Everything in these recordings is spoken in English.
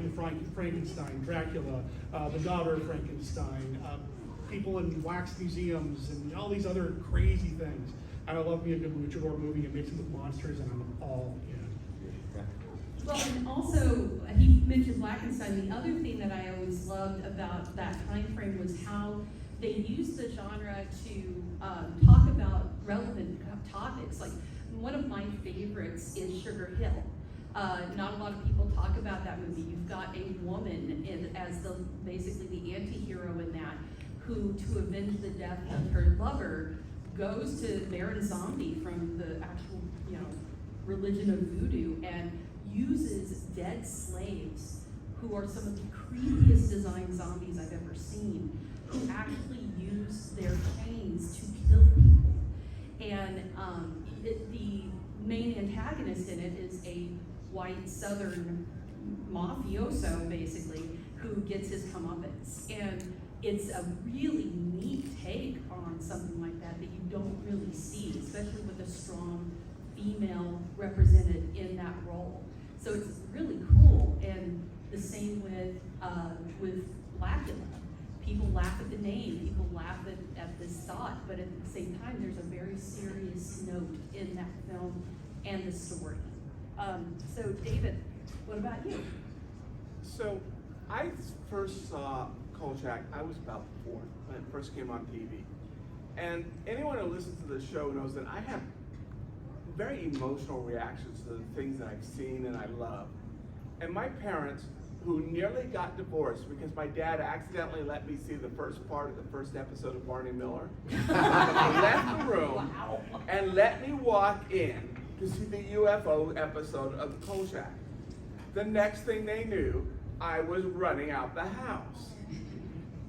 Bride and Frankenstein, Dracula, the daughter of Frankenstein, people in wax museums, and all these other crazy things. And I love me a good luchador movie and mixing with monsters, and I'm all in. Well, and also, he mentioned Blackenstein. The other thing that I always loved about that time frame was how they used the genre to talk about relevant topics. Like, one of my favorites is Sugar Hill. Not a lot of people talk about that movie. You've got a woman as basically the anti-hero in that, who, to avenge the death of her lover, goes to Baron Zombie from the actual, religion of voodoo, and uses dead slaves, who are some of the creepiest designed zombies I've ever seen, who actually use their chains to kill people. And the main antagonist in it is a white Southern mafioso, basically, who gets his comeuppance. And it's a really neat take on something like that you don't really see, especially with a strong female represented in that role. So it's really cool. And the same with Blackula. People laugh at the name, people laugh at this thought, but at the same time, there's a very serious note in that film and the story. So David, what about you? So I first saw Koch, I was about 4 when it first came on TV. And anyone who listens to the show knows that I have very emotional reactions to the things that I've seen and I love. And my parents, who nearly got divorced because my dad accidentally let me see the first part of the first episode of Barney Miller, left the room and let me walk in to see the UFO episode of Koch. The next thing they knew, I was running out the house.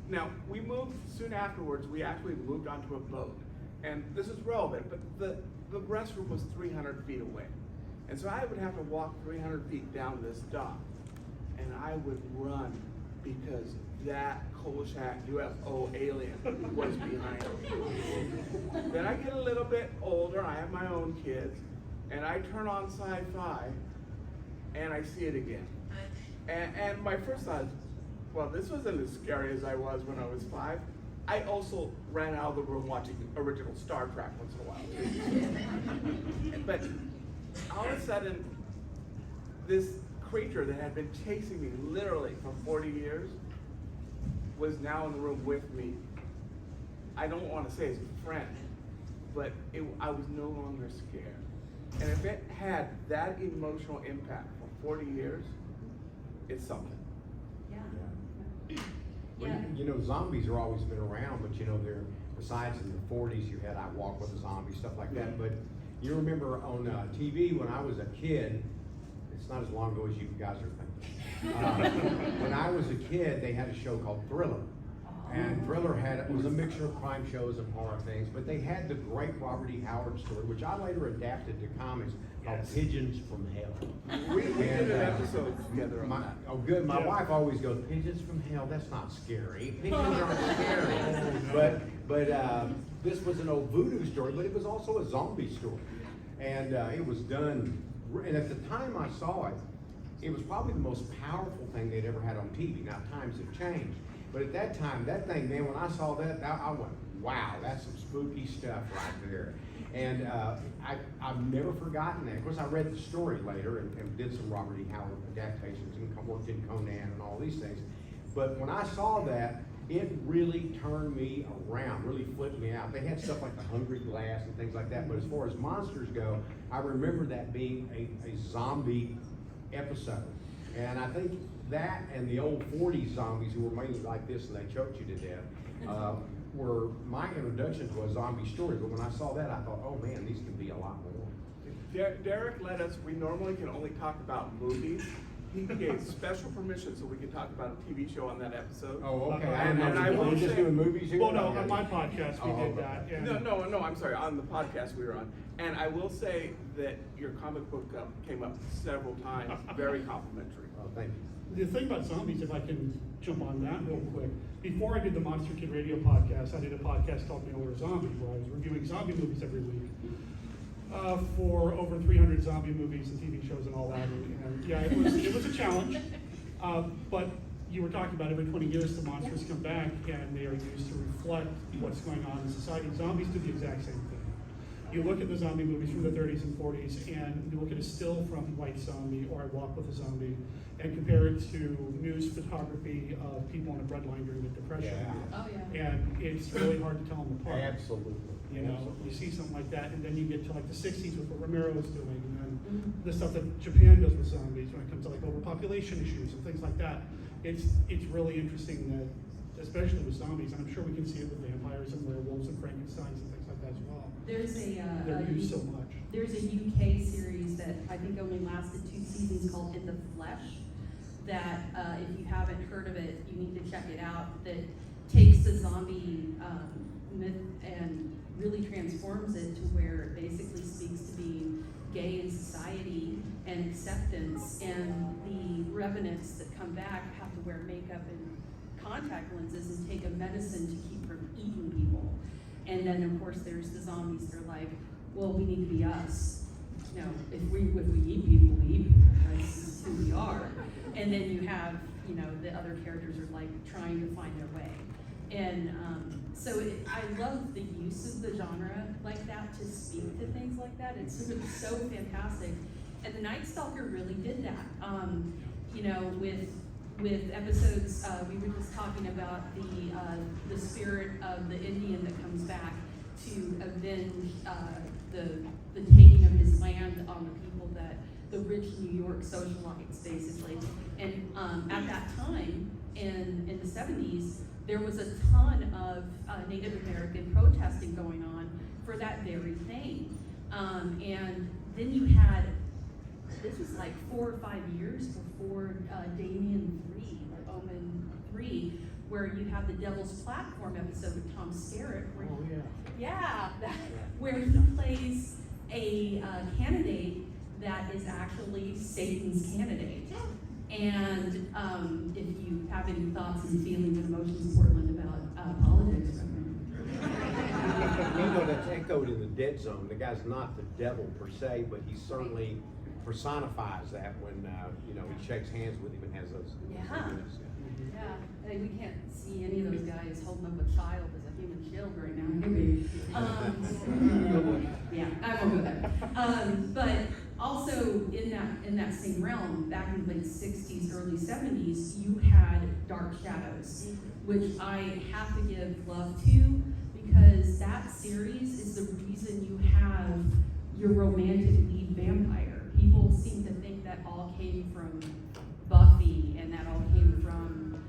Now, we moved soon afterwards, we actually moved onto a boat. And this is relevant, but the restroom was 300 feet away. And so I would have to walk 300 feet down this dock. And I would run because that Koch UFO alien was behind me. Then I get a little bit older, I have my own kids, and I turn on sci-fi, and I see it again. And my first thought is, well, this wasn't as scary as I was when I was 5. I also ran out of the room watching original Star Trek once in a while. But all of a sudden, this creature that had been chasing me literally for 40 years was now in the room with me. I don't want to say as a friend, but I was no longer scared. And if it had that emotional impact for 40 years, it's something. Well, zombies have always been around, but they're, besides in the 40s, you had I Walk with a Zombie, stuff like that. But you remember on TV when I was a kid, it's not as long ago as you guys are thinking. When I was a kid, they had a show called Thriller. And Thriller was a mixture of crime shows and horror things, but they had the great Robert E. Howard story, which I later adapted to comics, called Pigeons from Hell. We did an episode together on that. Oh, good. My wife always goes, Pigeons from Hell, that's not scary. Pigeons aren't scary. But this was an old voodoo story, but it was also a zombie story. And it was done, and at the time I saw it, it was probably the most powerful thing they'd ever had on TV. Now, times have changed. But at that time, that thing, man, when I saw that, I went, wow, that's some spooky stuff right there. And I've never forgotten that. Of course, I read the story later and did some Robert E. Howard adaptations and worked in Conan and all these things. But when I saw that, it really turned me around, really flipped me out. They had stuff like the Hungry Glass and things like that. But as far as monsters go, I remember that being a zombie episode. And I think that and the old 40s zombies who were mainly like this and they choked you to death were my introduction to a zombie story. But when I saw that, I thought, oh man, these can be a lot more. Derek let us, we normally can only talk about movies. He gave special permission so we could talk about a TV show on that episode. Oh, okay. And I will just say, doing movies here? Well, no, on my podcast we did that. And No, I'm sorry, on the podcast we were on. And I will say that your comic book came up several times, very complimentary. Oh, thank you. the thing about zombies, if I can jump on that real quick, before I did the Monster Kid Radio podcast, I did a podcast called Mail Order Zombie, where I was reviewing zombie movies every week for over 300 zombie movies and TV shows and all that. And yeah, it was a challenge. But you were talking about every 20 years the monsters come back and they are used to reflect what's going on in society. Zombies do the exact same thing. You look at the zombie movies from the 30s and 40s and you look at a still from White Zombie or I Walk with a Zombie and compare it to news photography of people on a breadline during the Depression. Yeah. Oh, yeah. And it's really hard to tell them apart. Absolutely. You know, you see something like that, and then you get to like the 60s with what Romero was doing, and then the stuff that Japan does with zombies when it comes to like overpopulation issues and things like that. It's really interesting that, especially with zombies, and I'm sure we can see it with vampires and werewolves and Frankensteins and things like that as well. There's They're used so much. There's a UK series that I think only lasted 2 seasons called In the Flesh, that if you haven't heard of it, you need to check it out, that takes the zombie myth and really transforms it to where it basically speaks to being gay in society and acceptance, and the revenants that come back have to wear makeup and contact lenses and take a medicine to keep from eating people. And then of course there's the zombies that are like, well, we need to be us. You know, if we eat people, we eat people. That's who we are. And then you have, you know, the other characters are like trying to find their way. And I love the use of the genre like that to speak to things like that. It's so fantastic. And the Nightstalker really did that. You know, with episodes, we were just talking about the spirit of the Indian that comes back to avenge the taking of his land on the people that the rich New York socialites, basically. And at that time, in the 70s, there was a ton of Native American protesting going on for that very thing. And then you had, this was like 4 or 5 years before Damien 3, or Omen 3, where you have the Devil's Platform episode with Tom Skerritt. Where, where he plays a candidate that is actually Satan's candidate. And if you have any thoughts and feelings and emotions, Portland, about politics, You know, that's echoed in the Dead Zone. The guy's not the devil per se, but he certainly personifies that when you know, he shakes hands with him and has those. Yeah, I mean, we can't see any of those guys holding up a child as a human shield right now. Maybe. Yeah, I won't go there. But also in that same realm, back in the late 60s, early 70s, you had Dark Shadows, which I have to give love to, because that series is the reason you have your romantic lead vampire. People seem to think that all came from Buffy and that all came from,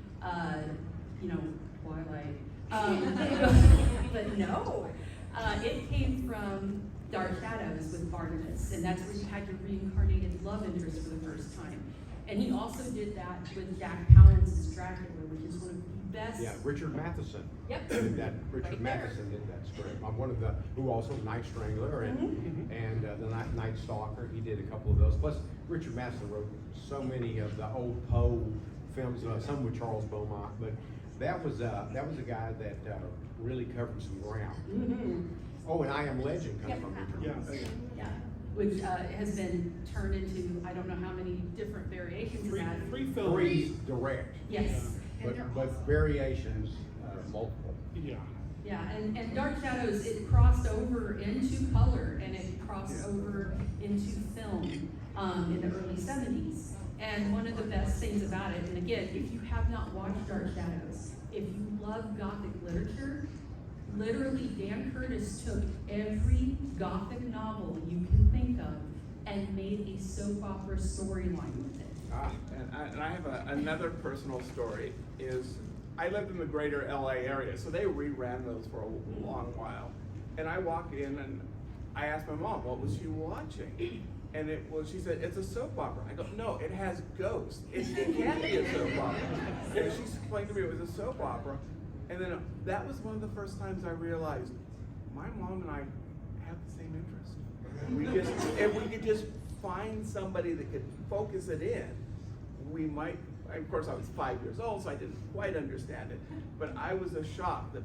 you know, Twilight. But no, it came from Dark Shadows with Barnabas, and that's where you had your reincarnated love interest for the first time. And he also did that with Jack Palance's Dracula, which is one of the best. Yeah, Richard Matheson. Yep. Did that. Richard Right Matheson did that script. One of the, who also Night Strangler and the Nightstalker. He did a couple of those. Plus, Richard Matheson wrote so many of the old Poe films, some with Charles Beaumont, but that was a guy that really covered some ground. Oh, and I Am Legend comes from Richard Matheson. Yeah, which has been turned into, I don't know how many different variations of that. Three films. 3 direct. Yes. But variations, multiple. Yeah. Yeah, and Dark Shadows, it crossed over into color, and it crossed over into film in the early 70s. And one of the best things about it, and again, if you have not watched Dark Shadows, if you love Gothic literature, literally Dan Curtis took every Gothic novel you can think of and made a soap opera storyline with it. And I have another personal story. Is I lived in the greater LA area, so they reran those for a long while. And I walk in and I asked my mom, what was she watching? And she said, it's a soap opera. I go, no, it has ghosts. It can't be a soap opera. And she explained to me it was a soap opera. And then that was one of the first times I realized my mom and I have the same interest. If we could just find somebody that could focus it in, we might. Of course, I was 5 years old, so I didn't quite understand it. But I was shocked that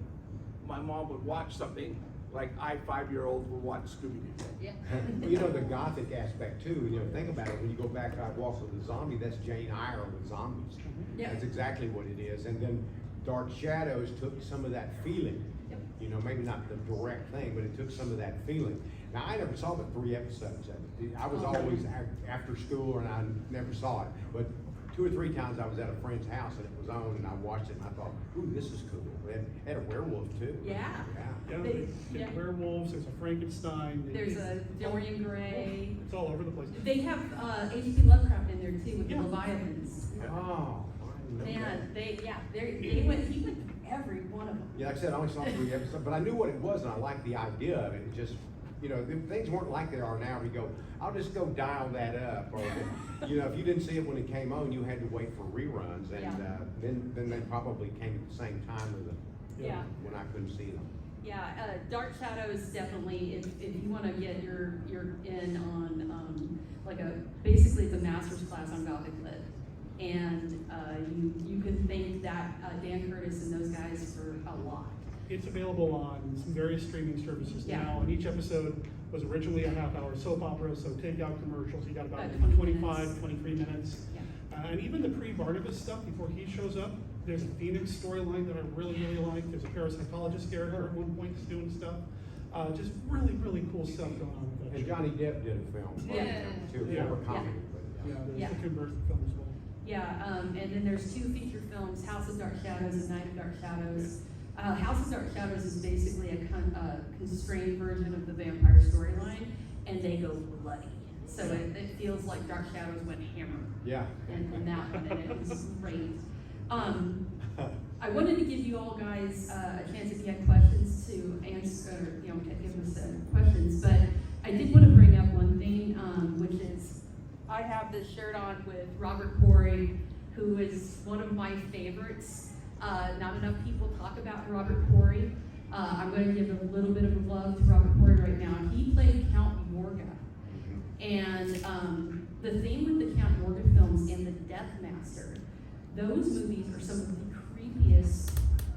my mom would watch something like I 5-year-olds will watch Scooby-Doo. Yeah. Well, you know, the gothic aspect too, you know, think about it, when you go back, I Walk with the Zombie, that's Jane Eyre with zombies. Yeah. That's exactly what it is, and then Dark Shadows took some of that feeling. Yep. You know, maybe not the direct thing, but it took some of that feeling. Now, I never saw the 3 episodes of it. I was always after school and I never saw it, but 2 or 3 times I was at a friend's house and it was on and I watched it and I thought, ooh, this is cool. It had a werewolf too. Yeah. Yeah, They- there's yeah. werewolves, there's a Frankenstein. There's a Dorian Gray. It's all over the place. They have H.P. Lovecraft in there too with the Yeah. Leviathans. Oh, I didn't know that. Man, he went through every one of them. Yeah, like I said, I only saw 3 episodes, but I knew what it was and I liked the idea of it. It just, you know, things weren't like they are now. We go, I'll just go dial that up. Or, you know, if you didn't see it when it came on, you had to wait for reruns. And Yeah. then they probably came at the same time as Yeah. when I couldn't see them. Yeah, Dark Shadows definitely, if you wanna get your in on, basically it's a master's class on Gothic Lit. And, you can thank that, Dan Curtis and those guys for a lot. It's available on some various streaming services Yeah. now, and each episode was originally a half-hour soap opera, so take out commercials, you got about About 20 25, minutes. 23 minutes. Yeah. And even the pre-Barnabas stuff, before he shows up, there's a Phoenix storyline that I really, really like. There's a parapsychologist character at one point that's doing stuff. Just really, really cool stuff going on with that And show. Johnny Depp did a film. Yeah. Too, Yeah. more comedy, Yeah, there's Yeah. the Tim Burton film as well. Yeah, and then there's 2 feature films, House of Dark Shadows and Night of Dark Shadows. House of Dark Shadows is basically a constrained version of the vampire storyline, and they go bloody. So it feels like Dark Shadows went hammer Yeah. in that one, and it was great. I wanted to give you all guys a chance if you had questions to answer, to give us questions, but I did want to bring up one thing, which is I have this shirt on with Robert Quarry, who is one of my favorites. Not enough people talk about Robert Quarry. I'm going to give a little bit of love to Robert Quarry right now. He played Count Yorga. And the thing with the Count Yorga films and the Death Master, those movies are some of the creepiest,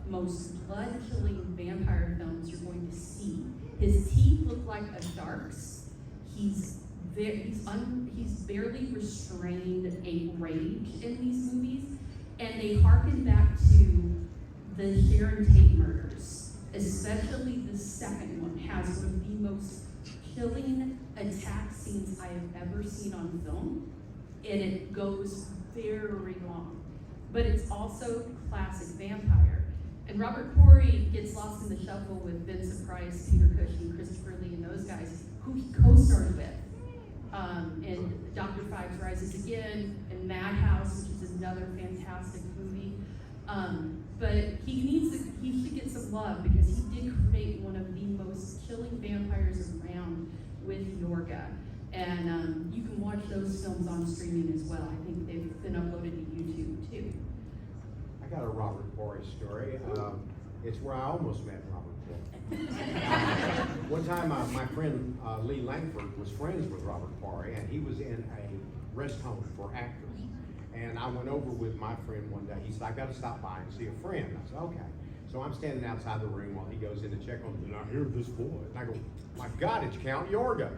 most blood-chilling vampire films you're going to see. His teeth look like a shark's. He's barely restrained a rage in these movies, and they harken back to the Sharon Tate murders, especially the second one has one of the most killing attack scenes I have ever seen on film, and it goes very long. But it's also classic vampire. And Robert Quarry gets lost in the shuffle with Vincent Price, Peter Cushing, Christopher Lee, and those guys, who he co-starred with. And Dr. Fives Rises Again, and Madhouse, which is another fantastic movie. But he should get some love because he did create one of the most killing vampires around with Yorga. And you can watch those films on streaming as well. I think they've been uploaded to YouTube too. I got a Robert Quarry story. It's where I almost met Robert Quarry. One time, my friend Lee Langford was friends with Robert Quarry, and he was in a rest home for actors. And I went over with my friend one day. He said, I got to stop by and see a friend. I said, okay. So I'm standing outside the room while he goes in to check on me, and I hear this voice. And I go, my God, it's Count Yorga.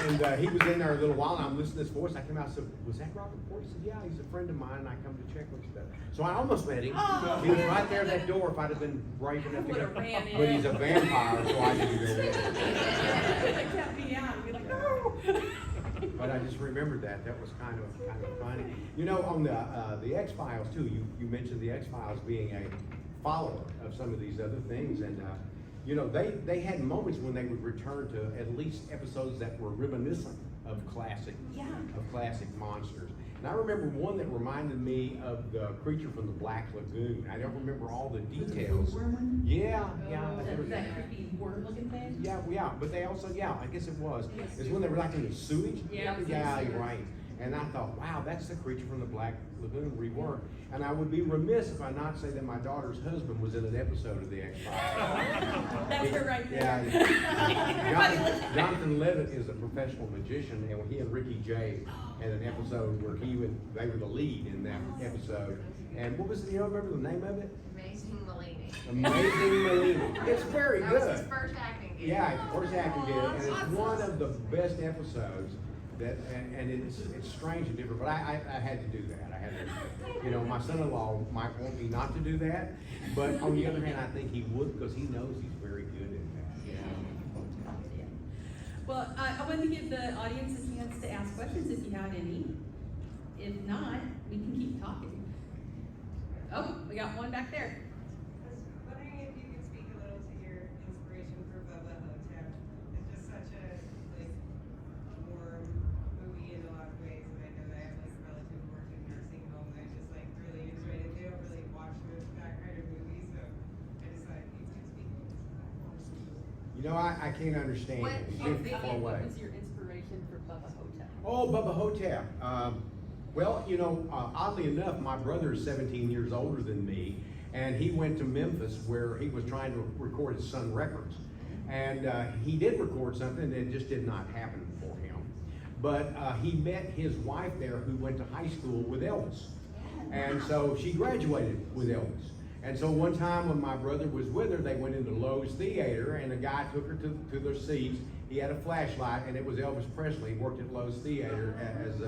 and he was in there a little while, and I'm listening to this voice. I came out and said, was that Robert Quarry? He said, yeah, he's a friend of mine, and I come to check what you do. So I almost met him. Oh. He was right there at that door if I'd have been brave enough to go. Would've ran in. But he's a vampire, so I didn't go in. They kept me out and be like, no. But I just remembered that. That was kind of funny. You know, on the X-Files too, you mentioned the X-Files being a follower of some of these other things, and you know, they had moments when they would return to at least episodes that were reminiscent of classic monsters. And I remember one that reminded me of the creature from the Black Lagoon. I don't remember all the details. Yeah. That creepy worm-looking thing? Yeah, but they also, I guess it was. It's when they were like in the sewage. Yeah. You're right. And I thought, wow, that's the creature from the Black Lagoon reworked. And I would be remiss if I not say that my daughter's husband was in an episode of the X-Files. That's her right there. Yeah. Jonathan Levitt is a professional magician, and he and Ricky Jay had an episode where they were the lead in that episode. And what was it, remember the name of it? Amazing Malini. Amazing Malini. It's very That was good. his first acting gig. Yeah, it's first acting gig, and it's one of the best episodes. That and it's strange and different, but I had to do that. I had to, you know, my son-in-law might want me not to do that, but on the other hand, I think he would because he knows he's very good at that. You know? Well, I wanted to give the audience a chance to ask questions if you had any. If not, we can keep talking. Oh, we got one back there. I was wondering if you could speak a little to your inspiration for Bubba Hotep. It's just such a warm movie in a lot of ways, and I know that I have relatives who work in nursing home, and I just really enjoyed it. They don't really watch that kind of movie, so I just thought you could speak a little to that. You know, I can't understand What- it. He's what been far video away. What was your inspiration for Bubba Hotep? Oh, Bubba Hotep. Well, you know, oddly enough, my brother is 17 years older than me, and he went to Memphis where he was trying to record his Sun Records. And he did record something that just did not happen for him. But he met his wife there who went to high school with Elvis. And so she graduated with Elvis. And so one time when my brother was with her, they went into Lowe's Theater, and a guy took her to their seats. He had a flashlight, and it was Elvis Presley. He worked at Lowe's Theater as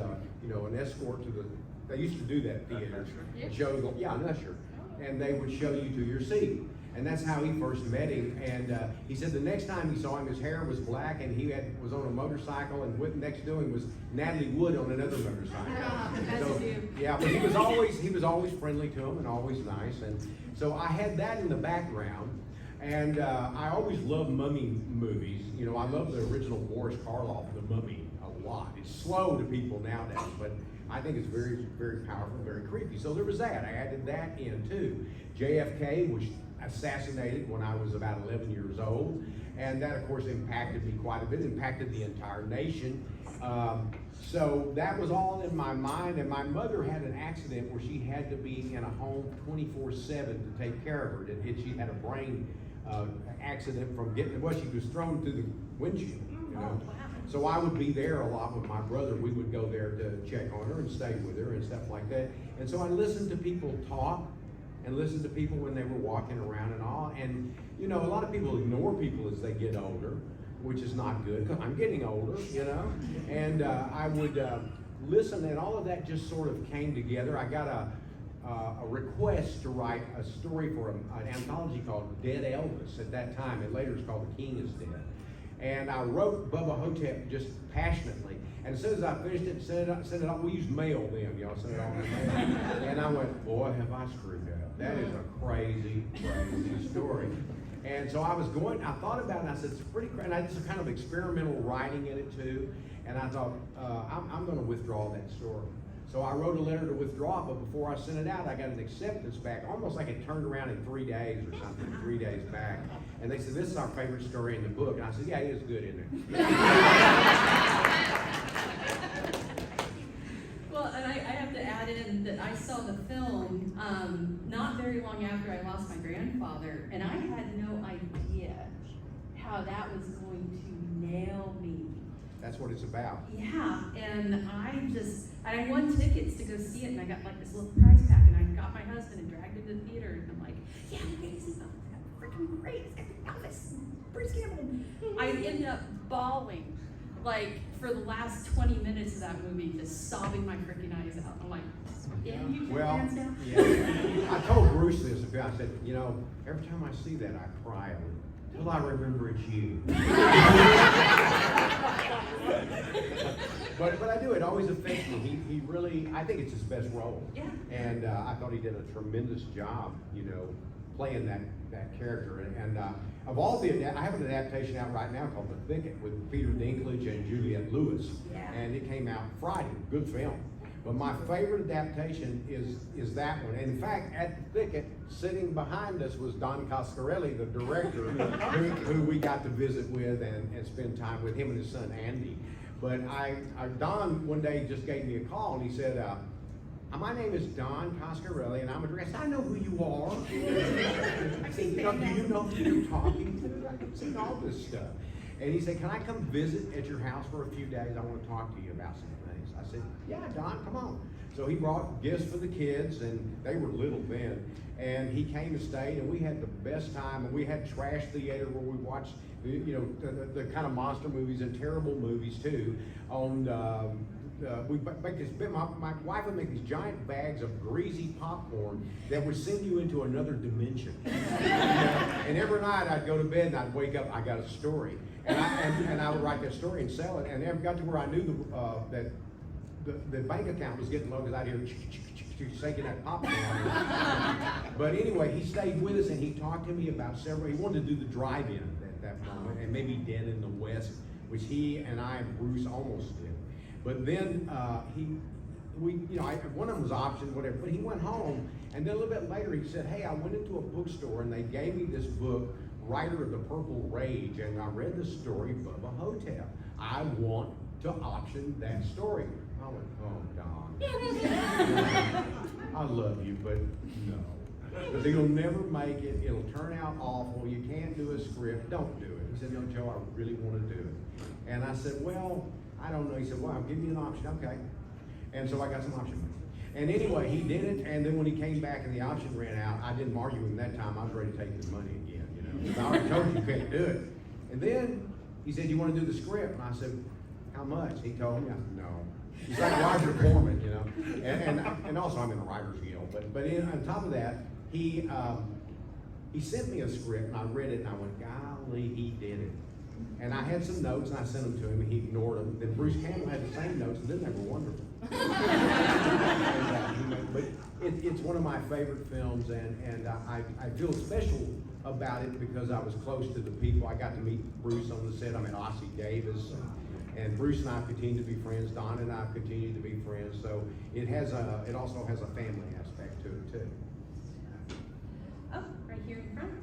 you know, an escort to the. They used to do that theater, show them, yeah, an usher, and they would show you to your seat. And that's how he first met him. And he said the next time he saw him, his hair was black, and he was on a motorcycle, and next to him was Natalie Wood on another motorcycle. So, yeah, but he was always friendly to him and always nice. And so I had that in the background. And I always loved mummy movies. You know, I love the original Boris Karloff, The Mummy, a lot. It's slow to people nowadays, but I think it's very, very powerful, very creepy. So there was that. I added that in too. JFK was assassinated when I was about 11 years old, and that of course impacted me quite a bit, impacted the entire nation. So that was all in my mind, and my mother had an accident where she had to be in a home 24/7 to take care of her. She had a brain accident from she was thrown through the windshield, you know. So I would be there a lot with my brother. We would go there to check on her and stay with her and stuff like that. And so I listened to people talk and listened to people when they were walking around and all. And, you know, a lot of people ignore people as they get older, which is not good, because I'm getting older, you know. And I would listen, and all of that just sort of came together. I got a request to write a story for an anthology called Dead Elvis at that time. And later it's called The King is Dead. And I wrote Bubba Hotep just passionately. And as soon as I finished it, sent it off. We used mail then, y'all, sent it off in mail. And I went, boy, have I screwed up. That is a crazy, crazy story. And so I thought about it, and I said, it's pretty crazy. And I did some kind of experimental writing in it too. And I thought, I'm going to withdraw that story. So I wrote a letter to withdraw, but before I sent it out, I got an acceptance back, almost like it turned around in 3 days or something, 3 days back. And they said, this is our favorite story in the book. And I said, yeah, it is good, isn't it? Well, and I have to add in that I saw the film not very long after I lost my grandfather, and I had no idea how that was going to nail me. That's what it's about. Yeah, and I won tickets to go see it, and I got like this little prize pack, and I got my husband and dragged him to the theater, and I'm like, yeah, I'm going to see something freaking great. It's got Elvis and Bruce Campbell. I ended up bawling, like, for the last 20 minutes of that movie, just sobbing my freaking eyes out. I'm like, yeah, you Joe Lansdale? Yeah. I told Bruce this. I said, you know, every time I see that, I cry until I remember it's you. But I do. It always affects me. He really, I think it's his best role. Yeah. And I thought he did a tremendous job, you know, playing that character. And of all I have an adaptation out right now called The Thicket with Peter Dinklage and Juliette Lewis. Yeah. And it came out Friday. Good film. But my favorite adaptation is that one. And in fact, at The Thicket, sitting behind us was Don Coscarelli, the director, who we got to visit with and spend time with, him and his son Andy. But Don one day just gave me a call and he said, my name is Don Coscarelli and I'm a director. I said, I know who you are. I said, do you know who you're talking to? I've seen all this stuff. And he said, can I come visit at your house for a few days? I want to talk to you about some things. I said, yeah, Don, come on. So he brought gifts for the kids, and they were little then. And he came and stayed, and we had the best time. And we had trash theater where we watched, you know, the kind of monster movies and terrible movies too. We make this. My wife would make these giant bags of greasy popcorn that would send you into another dimension. And every night I'd go to bed and I'd wake up. I got a story, and I would write that story and sell it. And it got to where I knew that the bank account was getting low because I'd hear shaking that popcorn. But anyway, he stayed with us and he talked to me about several. He wanted to do the drive-in at that moment, and maybe Den in the West, which he and I and Bruce almost did. But then one of them was optioned, whatever. But he went home, and then a little bit later he said, "Hey, I went into a bookstore and they gave me this book, Writer of the Purple Rage, and I read the story Bubba Hotel. I want to option that story." I went, "Oh, Don, I love you, but no. Because you'll never make it. It'll turn out awful. You can't do a script. Don't do it." He said, "No, Joe, I really want to do it." And I said, "Well, I don't know." He said, "Well, give me an option." Okay. And so I got some option money. And anyway, he did it. And then when he came back and the option ran out, I didn't argue with him that time. I was ready to take his money again, you know. Because I already told you can't do it. And then he said, "You want to do the script?" And I said, "How much?" He told me. I said, "No." He's like Roger Corman, you know. And also I'm in the Writers Guild. But on top of that, he sent me a script and I read it and I went, "Golly, he did it." And I had some notes and I sent them to him and he ignored them. Then Bruce Campbell had the same notes and then they were wonderful. But it's one of my favorite films, and I feel special about it because I was close to the people. I got to meet Bruce on the set. I met Ossie Davis, and Bruce and I have continued to be friends. Don and I have continued to be friends. So it also has a family aspect to it too. Oh, right here in front.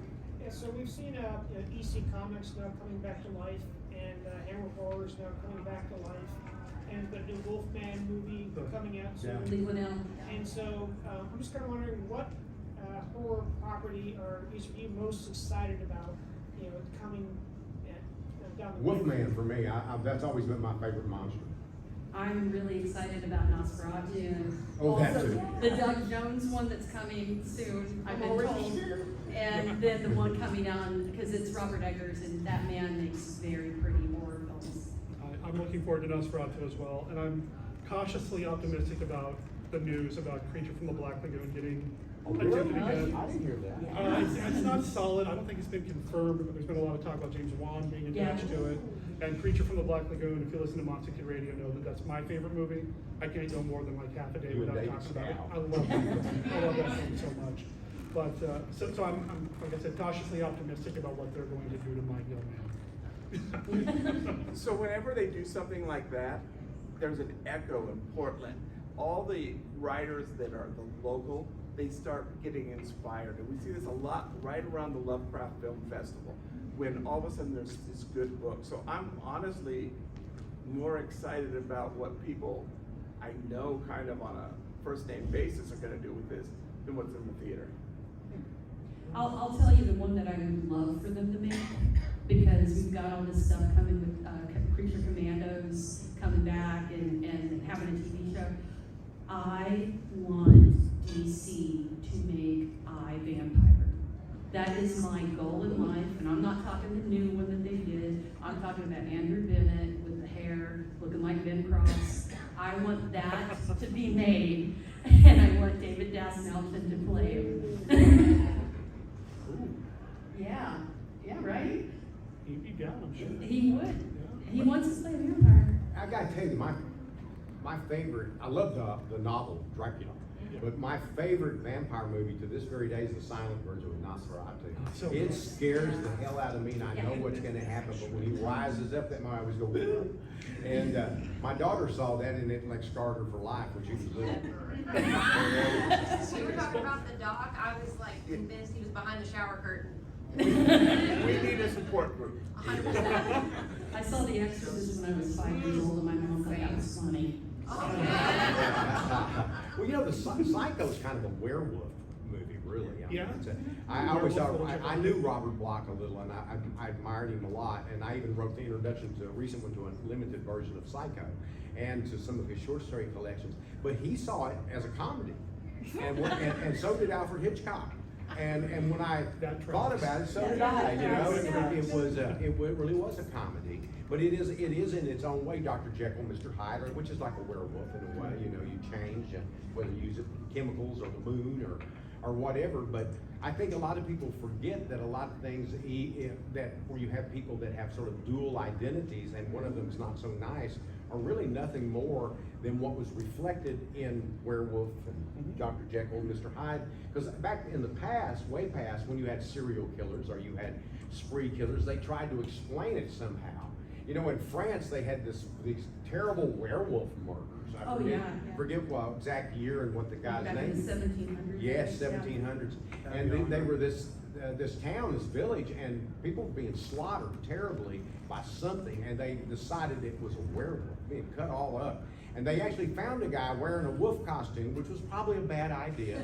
Yeah, so we've seen EC Comics now coming back to life, and Hammer Horror is now coming back to life, and the new Wolfman movie coming out soon. Lee Winnell. And so I'm just kind of wondering what horror property are you most excited about, you know, coming down the Wolfman for me, that's always been my favorite monster. I'm really excited about Nosferatu and Oh, that also too. the Doug Jones one that's coming soon, I've been already told. here. And then the one coming on, because it's Robert Eggers, and that man makes very pretty horror films. I'm looking forward to Nosferatu as well, and I'm cautiously optimistic about the news about Creature from the Black Lagoon getting attempted again. I didn't hear that. It's not solid. I don't think it's been confirmed, but there's been a lot of talk about James Wan being attached to it. And Creature from the Black Lagoon, if you listen to Monster Kid Radio, know that that's my favorite movie. I can't go more than like half a day You and without David talking about it. Scow. I love that. I love that film so much. But so I'm like I said, cautiously optimistic about what they're going to do to my young man. So whenever they do something like that, there's an echo in Portland. All the writers that are the local, they start getting inspired. And we see this a lot right around the Lovecraft Film Festival, when all of a sudden there's this good book. So I'm honestly more excited about what people I know kind of on a first name basis are gonna do with this than what's in the theater. I'll tell you the one that I would love for them to make, because we've got all this stuff coming with Creature Commandos coming back and having a TV show. I want DC to make I, Vampire. That is my goal in life, and I'm not talking the new one that they did. I'm talking about Andrew Bennett with the hair looking like Ben Cross. I want that to be made, and I want David Dasmalchian to play him. Yeah, right? He'd be down, I'm sure. He would. He wants to play a vampire. I gotta tell you, my favorite, I love the novel Dracula, but my favorite vampire movie to this very day is The Silent Virgin with Nosferatu. So It good. scares the hell out of me, and I know what's gonna happen, but when he rises up, that I always go, "Whoa." And my daughter saw that and it like scarred her for life when she was little. We were talking about the doc. I was like convinced he was behind the shower curtain. We need a support group. 100%. I saw The Exorcist when I was 5 years old, and my mom thought that was funny. Oh, yeah. Well, you know, the Psycho's kind of a werewolf movie, really. I mean, Yeah? I always thought, I knew Robert Bloch a little, and I admired him a lot, and I even wrote the introduction to a recent one to a limited version of Psycho, and to some of his short story collections. But he saw it as a comedy, and so did Alfred Hitchcock. And when I thought about it, so did I. You know, it really was a comedy, but it is in its own way. Dr. Jekyll, Mr. Hyde, which is like a werewolf in a way. You know, you change whether you use it chemicals or the moon or whatever. But I think a lot of people forget that a lot of things that where you have people that have sort of dual identities, and one of them is not so nice, are really nothing more than what was reflected in Werewolf and Dr. Jekyll and Mr. Hyde. Because back in the past, way past, when you had serial killers or you had spree killers, they tried to explain it somehow. You know, in France, they had these terrible werewolf murders. I forget what exact year and what the guy's Back name in the 1700s. Yes, 1700s. And they were this town, this village, and people were being slaughtered terribly by something, and they decided it was a werewolf, being cut all up. And they actually found a guy wearing a wolf costume, which was probably a bad idea,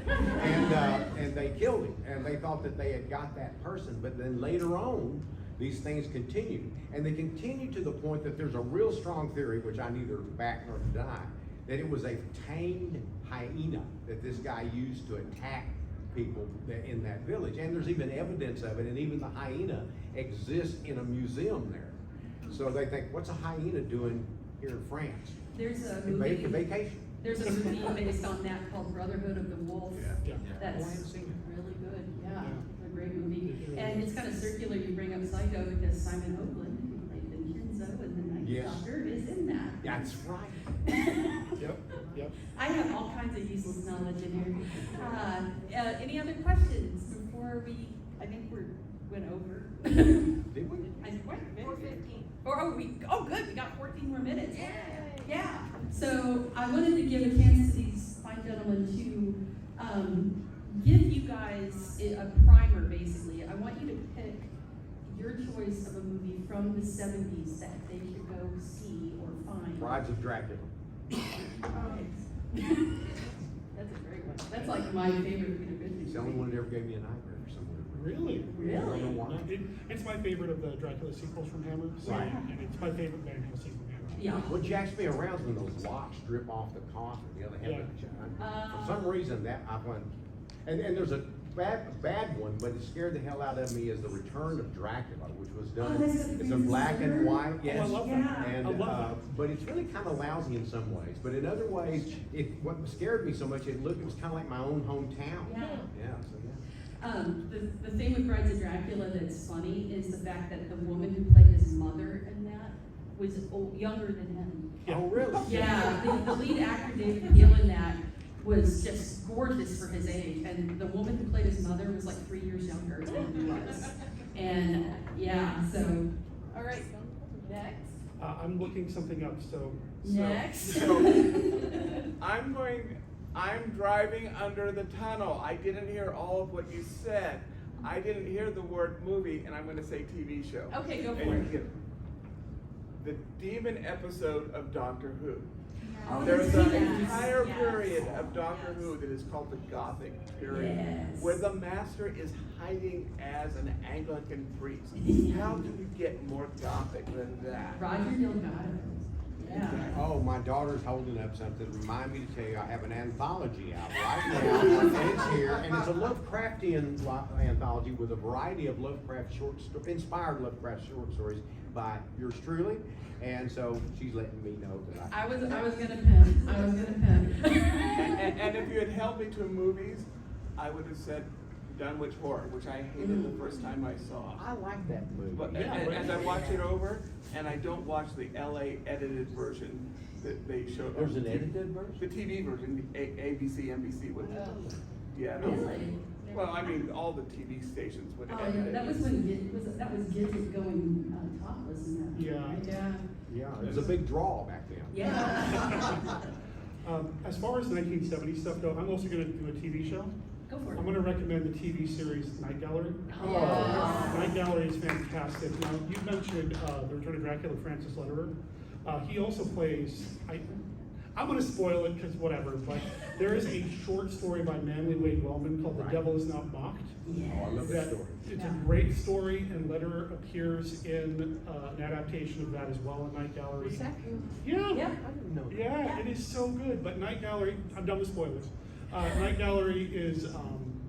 and they killed him. And they thought that they had got that person, but then later on, these things continued. And they continued to the point that there's a real strong theory, which I neither back nor deny, that it was a tamed hyena that this guy used to attack people in that village. And there's even evidence of it, and even the hyena exists in a museum there. So they think, what's a hyena doing here in France? There's a movie. Vacation. There's a movie based on that called Brotherhood of the Wolf. Yeah. That's Oh, I haven't seen it. really good. Yeah, Yeah. a great movie. It really And is. it's kind of circular. You bring up Psycho because Simon Oakland, who played Vincenzo in the Yes. Nightstalker, is in that. That's right. Yep. I have all kinds of useless knowledge in here. Any other questions before I think we went over. Did we? I went 4:15. Good, we got 14 more minutes. Yeah, so I wanted to give a chance to these fine gentlemen to give you guys a primer, basically. I want you to pick your choice of a movie from the 70s that they should go see or find. Brides of Dracula. That's a great one. That's like my favorite Peter Cushing. It's the only one that ever gave me a nightmare for some reason. Really? Really? I don't know why. It's my favorite of the Dracula sequels from Hammer. So, Right. And it's my favorite Vampire sequel from Hammer. Yeah. What jacks me around is when those locks drip off the coffin. You know, they have for some reason that I went, and there's a bad one, but it scared the hell out of me, is The Return of Dracula, which was done. Oh, that's It's in black and white. Oh, Yes. I love Yeah. that. And I love that. but it's really kind of lousy in some ways. But in other ways, what scared me so much, it was kind of like my own hometown. Yeah. Yeah. So yeah. The thing with Brides of Dracula that's funny is the fact that the woman who played his mother in that was younger than him. Yeah. Oh really? Yeah, the lead actor, David Gill, in that was just gorgeous for his age, and the woman who played his mother was like 3 years younger than he was. And yeah, so, all right, next. I'm looking something up, so. Next. I'm driving under the tunnel. I didn't hear all of what you said. I didn't hear the word movie, and I'm gonna say TV show. Okay, go And for you it. get it. The demon episode of Doctor Who. Oh, There's yes, an entire yes. period of Doctor Who that is called the Gothic period, Yes. where the Master is hiding as an Anglican priest. How do you get more Gothic than that? Roger Delgado. Yeah. Oh, my daughter's holding up something. Remind me to tell you, I have an anthology out right now, and it's here, and it's a Lovecraftian anthology with a variety of inspired Lovecraft short stories by yours truly. And so she's letting me know that I was gonna pimp. And if you had held me to movies, I would have said Dunwich Horror, which I hated the first time I saw. I like that movie. But Yeah, as I watch it over, and I don't watch the LA edited version that they showed. There's an edited version? The TV version, ABC, NBC would. Yeah. no. Really? Well, I mean, all the TV stations would Oh, edit yeah, it. that was when Gidget going topless in that. Yeah. Right? Yeah. Yeah, it was a big draw back then. Yeah. As far as 1970s stuff go, I'm also gonna do a TV show. Go for it. I'm gonna recommend the TV series Night Gallery. Oh. Night Gallery is fantastic. Now, you mentioned The Return of Dracula, Francis Lederer. He also plays, I'm gonna spoil it because whatever, but there is a short story by Manly Wade Wellman called The Right. Devil Is Not Mocked. Oh, I love that That- story. It's a great story, and Letter appears in an adaptation of that as well in Night Gallery. Is that Yeah. Yeah. I didn't know that. Yeah, it is so good. But Night Gallery, I'm done with spoilers. Night Gallery is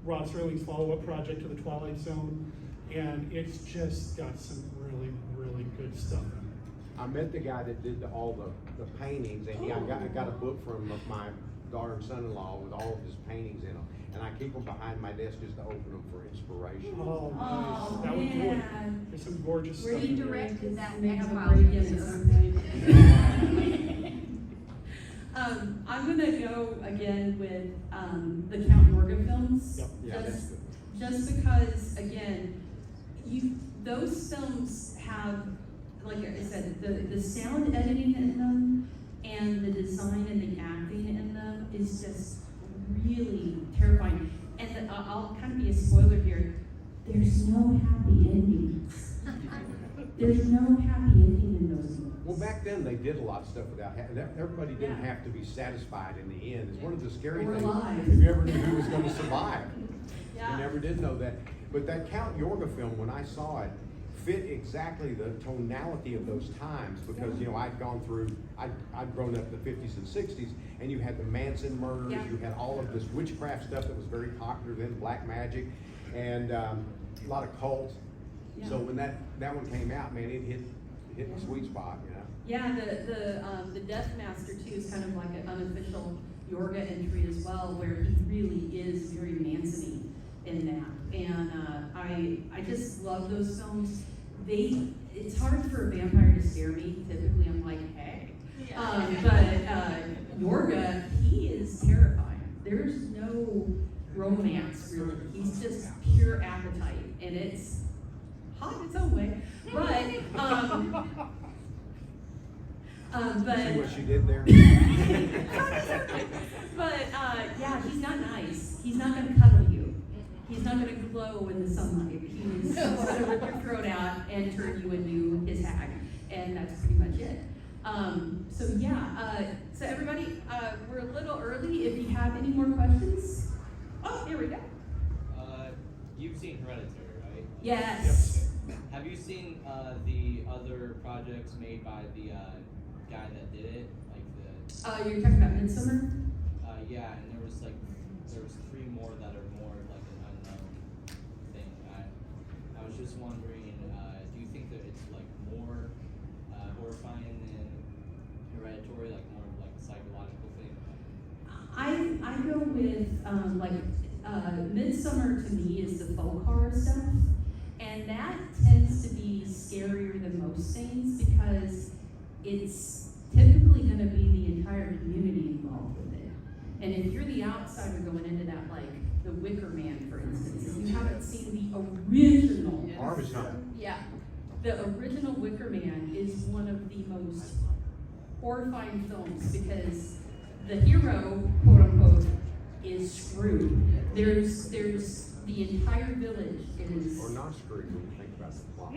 Rod Serling's follow-up project to The Twilight Zone, and it's just got some really, really good stuff in it. I met the guy that did all the paintings, and I got a book from my daughter and son-in-law with all of his paintings in them. And I keep them behind my desk just to open them for inspiration. Oh, nice. Oh, That would do it. man. There's some gorgeous Where stuff. you in there. directed that May next have a file. break in at some point. I'm gonna go again with the Count Yorga films. Yep. Yeah, that's Just- good. Just because, again, those films have, like I said, the sound editing in them and the design and the acting in them is just really terrifying. And I'll kind of be a spoiler here. There's no happy endings. There's no happy ending in those movies. Well, back then, they did a lot of stuff without, everybody didn't Yeah. have to be satisfied in the end. It's one of the scary Or things. alive. You never knew who was gonna survive. Yeah. You never did know that. But that Count Yorga film, when I saw it, fit exactly the tonality of those times, because, you know, I'd gone through, I'd grown up in the 50s and 60s, and you had the Manson murders, Yeah. you had all of this witchcraft stuff that was very popular then, black magic, and a lot of cults. Yeah. So when that one came out, man, it hit the sweet spot, you know? Yeah, the Death Master too is kind of like an unofficial Yorga entry as well, where he really is very Manson-y in that. And I just love those films. It's hard for a vampire to scare me. Typically, I'm like, hey. But Yorga, he is terrifying. There's no romance really. He's just pure appetite, and it's hot in its own way. But See what she did there? But yeah, he's not nice. He's not gonna cuddle you. He's not gonna glow in the sunlight. He's gonna rip your throat out and turn you into his hag, and that's pretty much it. So yeah, so everybody, we're a little early. If you have any more questions, oh, here we go. You've seen Hereditary, right? Yes. Have you seen the other projects made by the guy that did it? Like the You're talking about Midsummer? yeah, and there was 3 more that are more like an unknown thing. I was just wondering, do you think that it's like more horrifying than Hereditary, like more like a psychological thing? I go with Midsummer to me is the folk horror stuff, and that tends to be scarier than most things because it's typically going to be the entire community involved with it. And if you're the outsider going into that, like The Wicker Man, for instance, if you haven't seen the original, Harvest Time. yeah, the original Wicker Man is one of the most horrifying films because the hero, quote unquote, is screwed. There's the entire village is. Or not screwed when you think about the plot.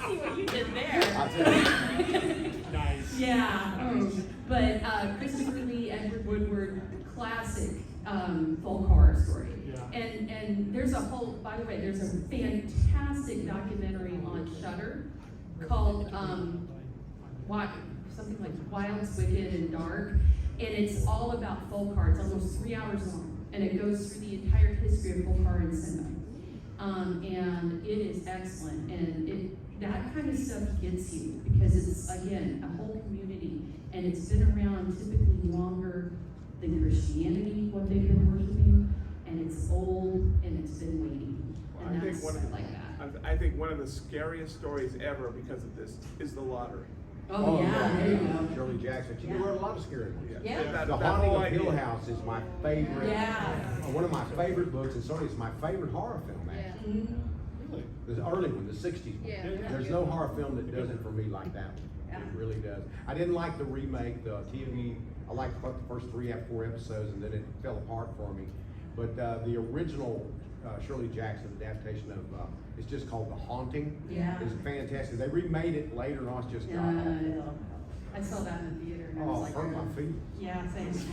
See what you did there. I tell you. Nice. Yeah, but Christopher Lee, Edward Woodward, classic folk horror story. Yeah. And there's a whole, by the way, there's a fantastic documentary on Shudder called something like Wild, Wicked, and Dark, and it's all about folk horror. It's almost 3 hours long, and it goes through the entire history of folk horror in cinema. And it is excellent, and that kind of stuff gets you because it's, again, a whole community, and it's been around typically longer than Christianity, what they've been worshiping, and it's old, and it's been waiting, Well, and I think that's one of like that. I think one of the scariest stories ever because of this is The Lottery. Oh, yeah, there you go. Shirley Jackson. She Yeah. wrote a lot of scary books. Yeah. That The whole Haunting of idea. Hill House is my favorite. Yeah. One of my favorite books, and certainly it's my favorite horror film, actually. Mhm. Really? The early one, the 60s one. Yeah. There's no horror film that does it for me like that one. Yeah. It really does. I didn't like the remake, the TV. I liked the first 4 episodes, and then it fell apart for me. But the original Shirley Jackson adaptation of it's just called The Haunting. Yeah. It's fantastic. They remade it later on. It's just Yeah, god I awful. know. I saw that in the theater and I was Oh, like, hurt my feet. yeah, thanks.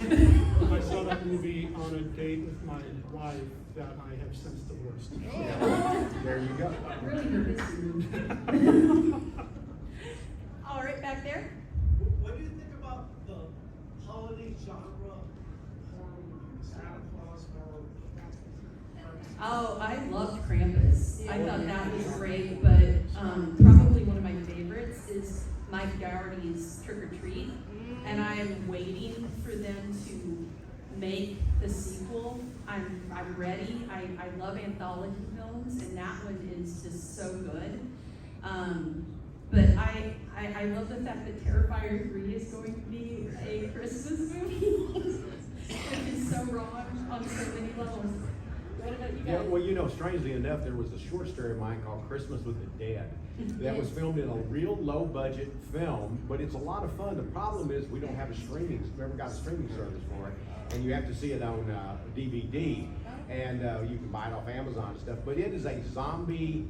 I saw that movie on a date with my wife that I have since divorced. There you go. Really your history movie. All right, back there. What do you think about the holiday genre from Santa Claus or? Oh, I loved Krampus. I thought that was great, but probably one of my favorites is Mike Dougherty's Trick or Treat. And I am waiting for them to make the sequel. I'm ready. I love anthology films, and that one is just so good. But I love the fact that Terrifier 3 is going to be a Christmas movie, which is so wrong on so many levels. What about you guys? Yeah, well, you know, strangely enough, there was a short story of mine called Christmas with the Dead that was filmed in a real low budget film, but it's a lot of fun. The problem is we don't have a streaming, never got a streaming service for it, and you have to see it on DVD, and you can buy it off Amazon and stuff, but it is a zombie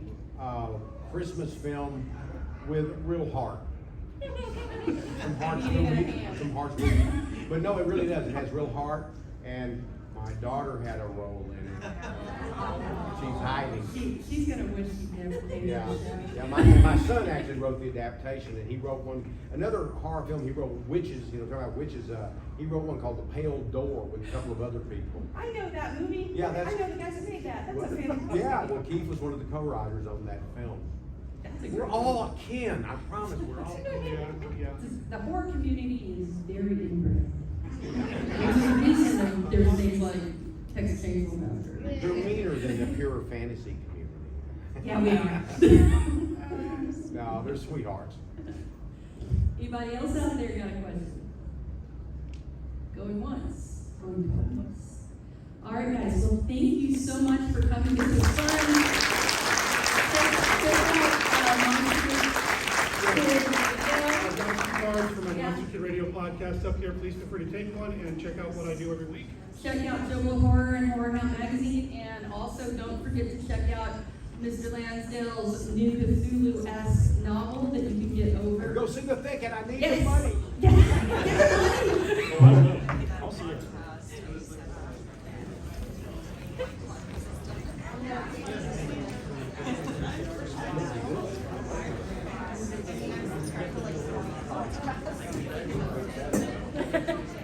Christmas film with real heart. Some heart's beating. But no, it really does. It has real heart, and my daughter had a role in it. She's hiding. She's gonna wish she never came to Yeah, the show. yeah. My son actually wrote the adaptation, and he wrote another horror film. He wrote Witches. You know, talking about witches. He wrote one called The Pale Door with a couple of other people. I know that movie. Yeah, I know the guys that made that. That's Well, a fantastic. yeah, well, Keith was one of the co-writers on that film. That's a We're great all kin. I promise. We're all kin. Yeah. The horror community is very inbred. There's a reason that there's things like Texas Chainsaw Massacre. They're meaner than the pure fantasy community. Yeah, we are. No, they're sweethearts. Anybody else out there got a question? Going once, going twice. All right, guys. Well, thank you so much for coming. This was fun. I've got some cards for my Monster Kid Radio podcast up here. Please feel free to take one and check out what I do every week. Check out Joe R Horror and Horror Hound Magazine, and also don't forget to check out Mr. Lansdale's new Cthulhu-esque novel that you can get over. Go see The Thicket. I need Yes. your money. Get the money. I'll see you. Thank you.